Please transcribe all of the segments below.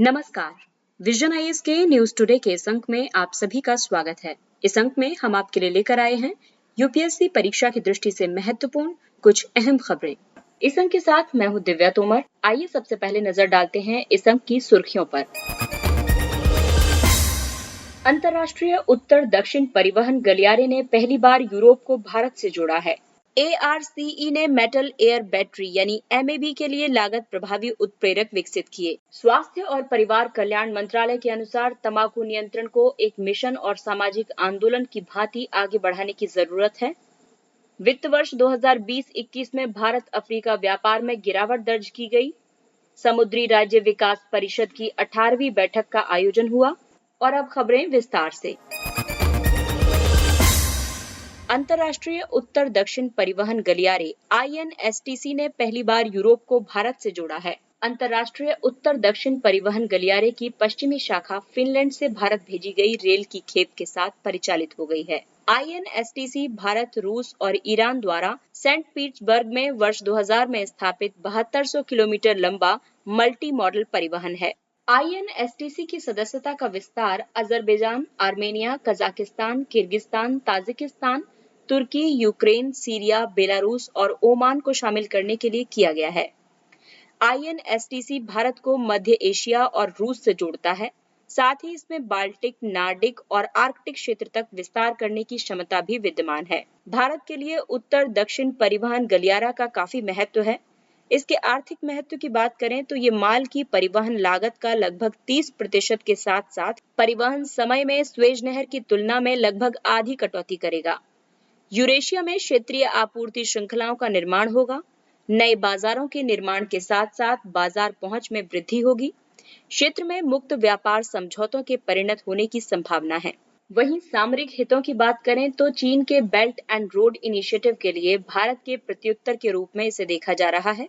नमस्कार। Vision IAS के news today के इस अंक में आप सभी का स्वागत है। इस अंक में हम आपके लिए लेकर आए हैं यूपीएससी परीक्षा की दृष्टि से महत्वपूर्ण कुछ अहम खबरें। इस अंक के साथ मैं हूं दिव्या तोमर। आइए सबसे पहले नजर डालते हैं इस अंक की सुर्खियों पर। अंतर्राष्ट्रीय उत्तर दक्षिण परिवहन गलियारे ने पहली बार यूरोप को भारत से जोड़ा है। ARCE ने मेटल एयर बैटरी यानी MAB के लिए लागत प्रभावी उत्प्रेरक विकसित किए। स्वास्थ्य और परिवार कल्याण मंत्रालय के अनुसार तंबाकू नियंत्रण को एक मिशन और सामाजिक आंदोलन की भांति आगे बढ़ाने की जरूरत है। वित्त वर्ष 2020-21 में भारत अफ्रीका व्यापार में गिरावट दर्ज की गई। समुद्री राज्य विकास परिषद की 18वीं बैठक का आयोजन हुआ। और अब खबरें विस्तार से। अंतर्राष्ट्रीय उत्तर दक्षिण परिवहन गलियारे INSTC ने पहली बार यूरोप को भारत से जोड़ा है। अंतर्राष्ट्रीय उत्तर दक्षिण परिवहन गलियारे की पश्चिमी शाखा फिनलैंड से भारत भेजी गई रेल की खेप के साथ परिचालित हो गई है। INSTC भारत, रूस और ईरान द्वारा सेंट पीटर्सबर्ग में वर्ष 2000 में स्थापित 7200 किलोमीटर लंबा मल्टी मॉडल परिवहन है। INSTC की सदस्यता का विस्तार Azerbaijan, Armenia, Kazakhstan, Kyrgyzstan, Tajikistan, तुर्की, यूक्रेन, सीरिया, बेलारूस और ओमान को शामिल करने के लिए किया गया है। INSTC भारत को मध्य एशिया और रूस से जोड़ता है। साथ ही इसमें बाल्टिक, नार्डिक और आर्कटिक क्षेत्र तक विस्तार करने की क्षमता भी विद्यमान है। भारत के लिए उत्तर दक्षिण परिवहन गलियारा का काफी महत्व है। इसके आर्थिक महत्व की बात करें तो ये माल की परिवहन लागत का लगभग 30% के साथ साथ परिवहन समय में स्वेज नहर की तुलना में लगभग आधी कटौती करेगा। यूरेशिया में क्षेत्रीय आपूर्ति श्रृंखलाओं का निर्माण होगा। नए बाजारों के निर्माण के साथ साथ बाजार पहुंच में वृद्धि होगी। क्षेत्र में मुक्त व्यापार समझौतों के परिणत होने की संभावना है। वहीं सामरिक हितों की बात करें तो चीन के बेल्ट एंड रोड इनिशिएटिव के लिए भारत के प्रत्युत्तर के रूप में इसे देखा जा रहा है।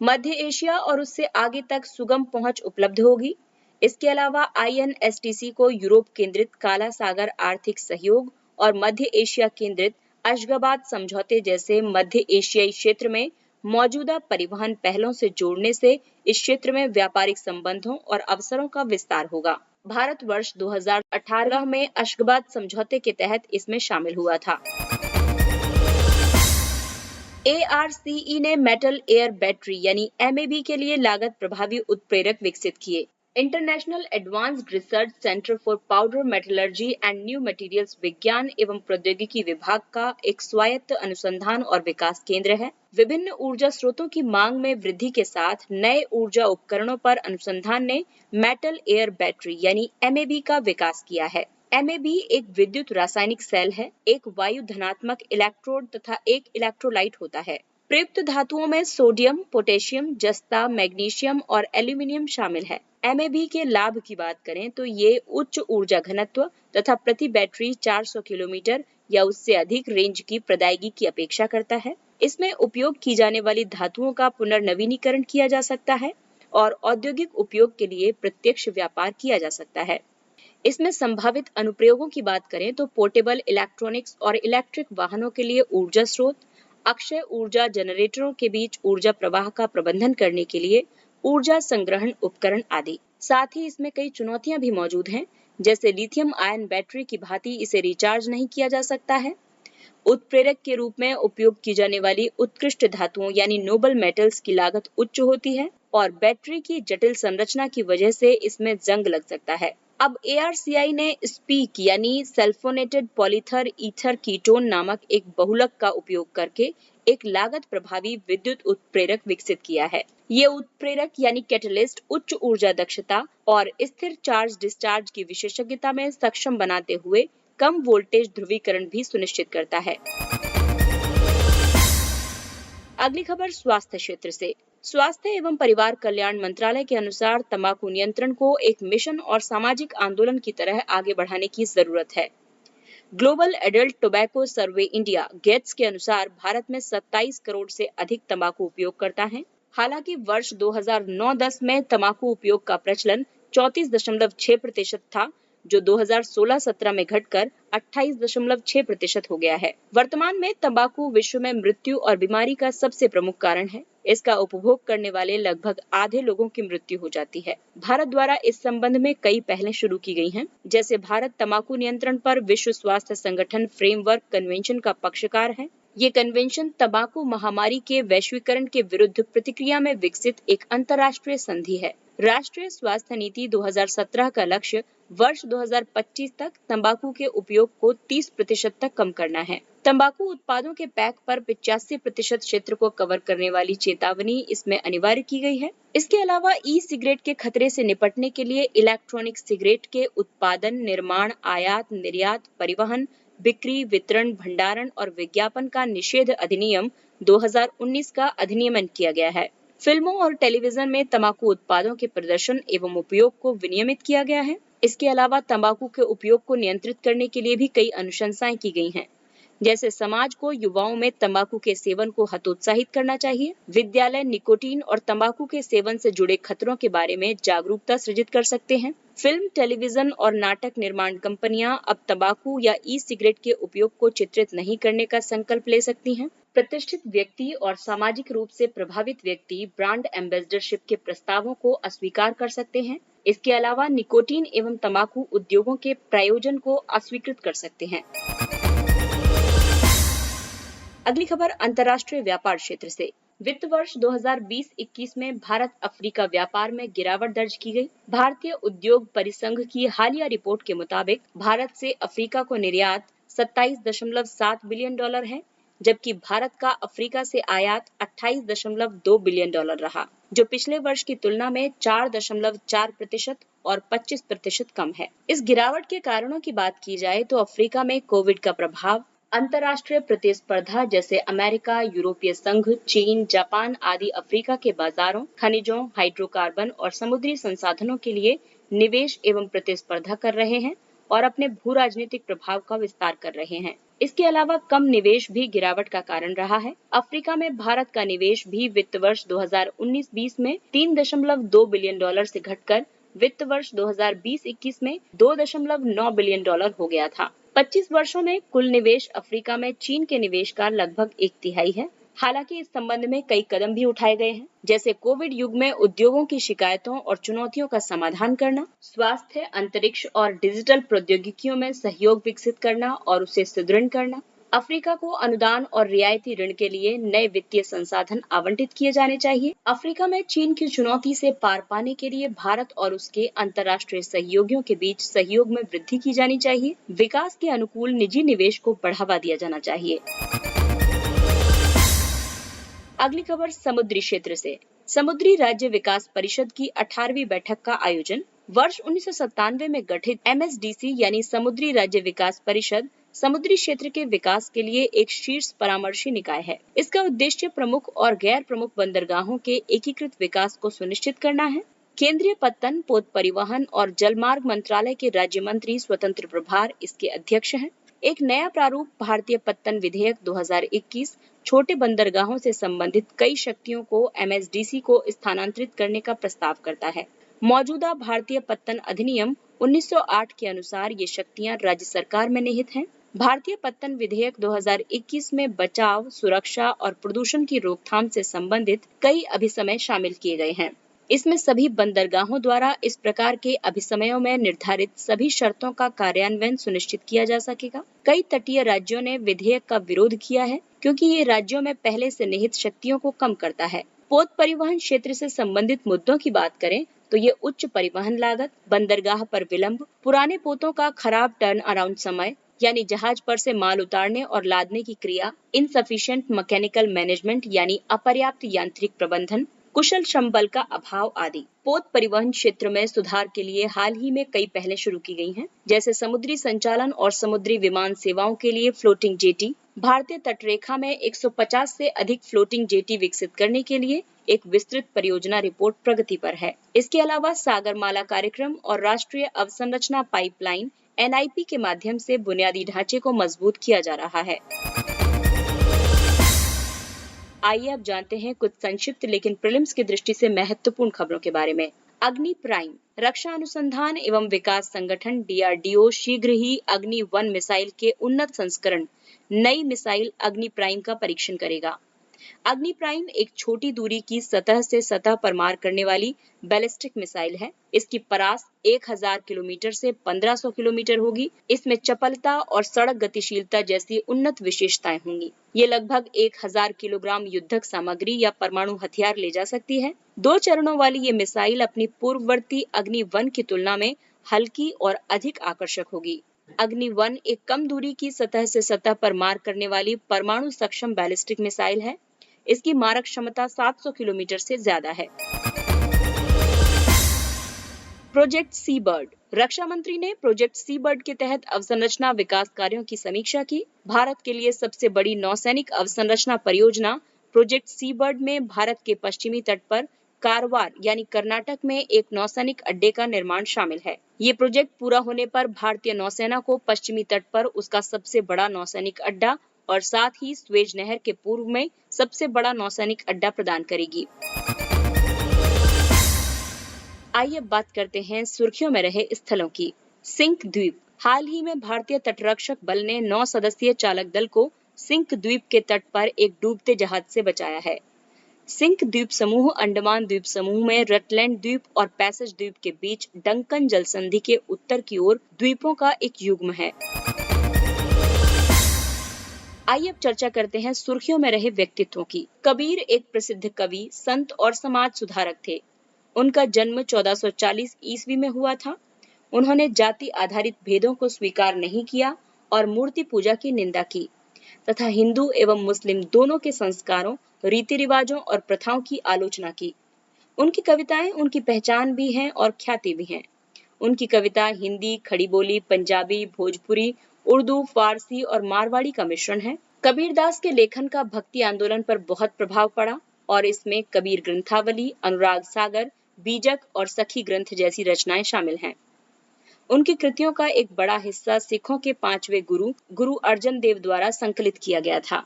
मध्य एशिया और उससे आगे तक सुगम पहुंच उपलब्ध होगी। इसके अलावा INSTC को यूरोप केंद्रित काला सागर आर्थिक सहयोग और मध्य एशिया केंद्रित अशगाबाद समझौते जैसे मध्य एशियाई क्षेत्र में मौजूदा परिवहन पहलों से जोड़ने से इस क्षेत्र में व्यापारिक संबंधों और अवसरों का विस्तार होगा। भारत वर्ष 2018 में अशगाबाद समझौते के तहत इसमें शामिल हुआ था। ARCE ने मेटल एयर बैटरी यानी MAB के लिए लागत प्रभावी उत्प्रेरक विकसित किए। International advanced research centre for powder metallurgy and new materials विज्ञान एवं प्रौद्योगिकी विभाग का एक स्वायत्त अनुसंधान और विकास केंद्र है। विभिन्न ऊर्जा स्रोतों की मांग में वृद्धि के साथ नए ऊर्जा उपकरणों पर अनुसंधान ने मेटल एयर बैटरी यानी MAB का विकास किया है। MAB एक विद्युत रासायनिक सेल है। एक वायु धनात्मक इलेक्ट्रोड तथा एक इलेक्ट्रोलाइट होता है। प्रयुक्त धातुओं में सोडियम, पोटेशियम, जस्ता, मैग्नीशियम और एल्यूमिनियम शामिल है। MAB के लाभ की बात करें तो ये उच्च ऊर्जा घनत्व तथा प्रति बैटरी 400 किलोमीटर या उससे अधिक रेंज की प्रदायगी की अपेक्षा करता है। इसमें उपयोग की जाने वाली धातुओं का पुनर्नवीनीकरण किया जा सकता है और औद्योगिक उपयोग के लिए प्रत्यक्ष व्यापार किया जा सकता है। इसमें संभावित अनुप्रयोगों की बात करें तो पोर्टेबल इलेक्ट्रॉनिक्स और इलेक्ट्रिक वाहनों के लिए ऊर्जा स्रोत, अक्षय ऊर्जा जनरेटरों के बीच ऊर्जा प्रवाह का प्रबंधन करने के लिए ऊर्जा संग्रहण उपकरण आदि। साथ ही इसमें कई चुनौतियां भी मौजूद हैं, जैसे लिथियम आयन बैटरी की भांति इसे रिचार्ज नहीं किया जा सकता है। उत्प्रेरक के रूप में उपयोग की जाने वाली उत्कृष्ट धातुओं यानी नोबल मेटल्स की लागत उच्च होती है और बैटरी की जटिल संरचना की वजह से इसमें जंग लग सकता है। अब ARCI ने स्पीक यानी सल्फोनेटेड पॉलीथर ईथर कीटोन नामक एक बहुलक का उपयोग करके एक लागत प्रभावी विद्युत उत्प्रेरक विकसित किया है। ये उत्प्रेरक यानी कैटलिस्ट उच्च ऊर्जा दक्षता और स्थिर चार्ज डिस्चार्ज की विशेषज्ञता में सक्षम बनाते हुए कम वोल्टेज ध्रुवीकरण भी सुनिश्चित करता है। अगली खबर स्वास्थ्य क्षेत्र से। स्वास्थ्य एवं परिवार कल्याण मंत्रालय के अनुसार तंबाकू नियंत्रण को एक मिशन और सामाजिक आंदोलन की तरह आगे बढ़ाने की जरूरत है। Global adult tobacco survey India GATS के अनुसार भारत में 27 करोड़ से अधिक तंबाकू उपयोगकर्ता हैं। हालांकि वर्ष 2009-10 में तंबाकू उपयोग का प्रचलन 34.6% था, जो 2016-17 में घटकर 28.6% हो गया है। वर्तमान में तंबाकू विश्व में मृत्यु और बीमारी का सबसे प्रमुख कारण है। इसका उपभोग करने वाले लगभग आधे लोगों की मृत्यु हो जाती है। भारत द्वारा इस संबंध में कई पहलें शुरू की गई हैं, जैसे भारत तंबाकू नियंत्रण पर विश्व स्वास्थ्य संगठन फ्रेमवर्क कन्वेंशन का पक्षकार है। ये कन्वेंशन तंबाकू महामारी के वैश्वीकरण के विरुद्ध प्रतिक्रिया में विकसित एक अंतर्राष्ट्रीय संधि है। राष्ट्रीय स्वास्थ्य नीति 2017 का लक्ष्य वर्ष 2025 तक तंबाकू के उपयोग को 30% तक कम करना है। तंबाकू उत्पादों के पैक पर 85% क्षेत्र को कवर करने वाली चेतावनी इसमें अनिवार्य की गई है। इसके अलावा ई सिगरेट के खतरे से निपटने के लिए इलेक्ट्रॉनिक सिगरेट के उत्पादन, निर्माण, आयात, निर्यात, परिवहन, बिक्री, वितरण, भंडारण और विज्ञापन का निषेध अधिनियम 2019 का अधिनियमन किया गया है। फिल्मों और टेलीविजन में तंबाकू उत्पादों के प्रदर्शन एवं उपयोग को विनियमित किया गया है। इसके अलावा तंबाकू के उपयोग को नियंत्रित करने के लिए भी कई अनुशंसाएं की गई हैं, जैसे समाज को युवाओं में तंबाकू के सेवन को हतोत्साहित करना चाहिए। विद्यालय निकोटीन और तंबाकू के सेवन से जुड़े खतरों के बारे में जागरूकता सृजित कर सकते हैं। फिल्म, टेलीविजन और नाटक निर्माण कंपनियां अब तंबाकू या ई सिगरेट के उपयोग को चित्रित नहीं करने का संकल्प ले सकती हैं। प्रतिष्ठित व्यक्ति और सामाजिक रूप से प्रभावित व्यक्ति ब्रांड एम्बेसडरशिप के प्रस्तावों को अस्वीकार कर सकते हैं। इसके अलावा निकोटीन एवं तंबाकू उद्योगों के प्रायोजन को अस्वीकृत कर सकते हैं। अगली खबर अंतर्राष्ट्रीय व्यापार क्षेत्र से। वित्त वर्ष 2020-21 में भारत अफ्रीका व्यापार में गिरावट दर्ज की गई। भारतीय उद्योग परिसंघ की हालिया रिपोर्ट के मुताबिक भारत से अफ्रीका को निर्यात $27.7 बिलियन है, जबकि भारत का अफ्रीका से आयात $28.2 बिलियन रहा, जो पिछले वर्ष की तुलना में 4.4% और 25% कम है। इस गिरावट के कारणों की बात की जाए तो अफ्रीका में कोविड का प्रभाव, अंतर्राष्ट्रीय प्रतिस्पर्धा जैसे अमेरिका, यूरोपीय संघ, चीन, जापान आदि अफ्रीका के बाजारों, खनिजों, हाइड्रोकार्बन और समुद्री संसाधनों के लिए निवेश एवं प्रतिस्पर्धा कर रहे हैं और अपने भू राजनीतिक प्रभाव का विस्तार कर रहे हैं। इसके अलावा कम निवेश भी गिरावट का कारण रहा है। अफ्रीका में भारत का निवेश भी वित्त वर्ष 2019-20 में $3.2 बिलियन से घटकर वित्त वर्ष 2020-21 में $2.9 बिलियन हो गया था। 25 वर्षों में कुल निवेश अफ्रीका में चीन के निवेश का लगभग 1/3 है। हालांकि इस संबंध में कई कदम भी उठाए गए हैं, जैसे कोविड युग में उद्योगों की शिकायतों और चुनौतियों का समाधान करना, स्वास्थ्य, अंतरिक्ष और डिजिटल प्रौद्योगिकियों में सहयोग विकसित करना और उसे सुदृढ़ करना। अफ्रीका को अनुदान और रियायती ऋण के लिए नए वित्तीय संसाधन आवंटित किए जाने चाहिए। अफ्रीका में चीन की चुनौती से पार पाने के लिए भारत और उसके अंतर्राष्ट्रीय सहयोगियों के बीच सहयोग में वृद्धि की जानी चाहिए। विकास के अनुकूल निजी निवेश को बढ़ावा दिया जाना चाहिए। अगली खबर समुद्री क्षेत्र से। समुद्री राज्य विकास परिषद की 18वीं बैठक का आयोजन। वर्ष 1997 में गठित MSDC यानी समुद्री राज्य विकास परिषद समुद्री क्षेत्र के विकास के लिए एक शीर्ष परामर्शी निकाय है। इसका उद्देश्य प्रमुख और गैर प्रमुख बंदरगाहों के एकीकृत विकास को सुनिश्चित करना है। केंद्रीय पत्तन, पोत परिवहन और जलमार्ग मंत्रालय के राज्य मंत्री स्वतंत्र प्रभार इसके अध्यक्ष हैं। एक नया प्रारूप भारतीय पत्तन विधेयक 2021 छोटे बंदरगाहों से संबंधित कई शक्तियों को MSDC को स्थानांतरित करने का प्रस्ताव करता है। मौजूदा भारतीय पत्तन अधिनियम 1908 के अनुसार ये शक्तियां राज्य सरकार में निहित हैं। भारतीय पत्तन विधेयक 2021 में बचाव, सुरक्षा और प्रदूषण की रोकथाम से संबंधित कई अभिसमय शामिल किए गए हैं। इसमें सभी बंदरगाहों द्वारा इस प्रकार के अभिसमयों में निर्धारित सभी शर्तों का कार्यान्वयन सुनिश्चित किया जा सकेगा। कई तटीय राज्यों ने विधेयक का विरोध किया है, क्योंकि ये राज्यों में पहले से निहित शक्तियों को कम करता है। पोत परिवहन क्षेत्र से संबंधित मुद्दों की बात करें तो ये उच्च परिवहन लागत, बंदरगाह पर विलंब, पुराने पोतों का खराब टर्न अराउंड समय यानी जहाज पर से माल उतारने और लादने की क्रिया, इनसफिशिएंट मैकेनिकल मैनेजमेंट यानी अपर्याप्त यांत्रिक प्रबंधन, कुशल श्रम बल का अभाव आदि। पोत परिवहन क्षेत्र में सुधार के लिए हाल ही में कई पहलें शुरू की गई हैं, जैसे समुद्री संचालन और समुद्री विमान सेवाओं के लिए फ्लोटिंग जेटी। भारतीय तटरेखा में 150 से अधिक फ्लोटिंग जेटी विकसित करने के लिए एक विस्तृत परियोजना रिपोर्ट प्रगति पर है। इसके अलावा सागरमाला कार्यक्रम और राष्ट्रीय अवसंरचना पाइपलाइन NIP के माध्यम से बुनियादी ढांचे को मजबूत किया जा रहा है। आइए अब जानते हैं कुछ संक्षिप्त लेकिन प्रीलिम्स की दृष्टि से महत्वपूर्ण खबरों के बारे में। अग्नि प्राइम। रक्षा अनुसंधान एवं विकास संगठन DRDO शीघ्र ही अग्नि 1 मिसाइल के उन्नत संस्करण नई मिसाइल अग्नि प्राइम का परीक्षण करेगा। अग्नि प्राइम एक छोटी दूरी की सतह से सतह पर मार करने वाली बैलिस्टिक मिसाइल है। इसकी परास 1000 किलोमीटर से 1500 किलोमीटर होगी। इसमें चपलता और सड़क गतिशीलता जैसी उन्नत विशेषताएं होंगी। ये लगभग 1000 किलोग्राम युद्धक सामग्री या परमाणु हथियार ले जा सकती है। 2 चरणों वाली ये मिसाइल अपनी पूर्ववर्ती अग्नि 1 की तुलना में हल्की और अधिक आकर्षक होगी। अग्नि 1 एक कम दूरी की सतह से सतह पर मार करने वाली परमाणु सक्षम बैलिस्टिक मिसाइल है। इसकी मारक क्षमता 700 किलोमीटर से ज्यादा है। प्रोजेक्ट सी बर्ड। रक्षा मंत्री ने प्रोजेक्ट सी बर्ड के तहत अवसंरचना विकास कार्यों की समीक्षा की। भारत के लिए सबसे बड़ी नौसैनिक अवसंरचना परियोजना प्रोजेक्ट सी बर्ड में भारत के पश्चिमी तट पर कारवार यानी कर्नाटक में एक नौसैनिक अड्डे का निर्माण शामिल है। ये प्रोजेक्ट पूरा होने पर भारतीय नौसेना को पश्चिमी तट पर उसका सबसे बड़ा नौसैनिक अड्डा और साथ ही स्वेज नहर के पूर्व में सबसे बड़ा नौसैनिक अड्डा प्रदान करेगी। आइए बात करते हैं सुर्खियों में रहे स्थलों की। सिंक द्वीप। हाल ही में भारतीय तटरक्षक बल ने 9 सदस्यीय चालक दल को सिंक द्वीप के तट पर एक डूबते जहाज से बचाया है। सिंक द्वीप समूह अंडमान द्वीप समूह में रटलैंड द्वीप और पैसेज द्वीप के बीच डंकन जलसंधि के उत्तर की ओर द्वीपों का एक युग्म है। आइए अब चर्चा करते हैं सुर्खियों में रहे व्यक्तित्वों की। कबीर एक प्रसिद्ध कवि, संत और समाज सुधारक थे। उनका जन्म 1440 ईस्वी में हुआ था। उन्होंने जाति आधारित भेदों को स्वीकार नहीं किया और मूर्ति पूजा की निंदा की तथा हिंदू एवं मुस्लिम दोनों के संस्कारों, रीति रिवाजों और प्रथाओं की आलोचना की। उनकी कविताएं उनकी पहचान भी हैं और ख्याति भी हैं। उनकी कविता हिंदी, खड़ी बोली, पंजाबी, भोजपुरी, उर्दू, फारसी और मारवाड़ी का मिश्रण है। कबीरदास के लेखन का भक्ति आंदोलन पर बहुत प्रभाव पड़ा और इसमें कबीर ग्रंथावली, अनुराग सागर, बीजक और सखी ग्रंथ जैसी रचनाएं शामिल हैं। उनकी कृतियों का एक बड़ा हिस्सा सिखों के 5वें गुरु अर्जन देव द्वारा संकलित किया गया था।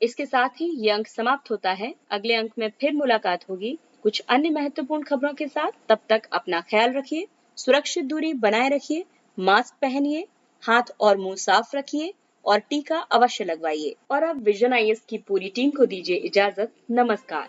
इसके साथ ही ये अंक समाप्त होता है। अगले अंक में फिर मुलाकात होगी कुछ अन्य महत्वपूर्ण खबरों के साथ। तब तक अपना ख्याल रखिए, सुरक्षित दूरी बनाए रखिए, मास्क पहनिए, हाथ और मुंह साफ रखिए और टीका अवश्य लगवाइए। और अब विजन आईएएस की पूरी टीम को दीजिए इजाजत। नमस्कार।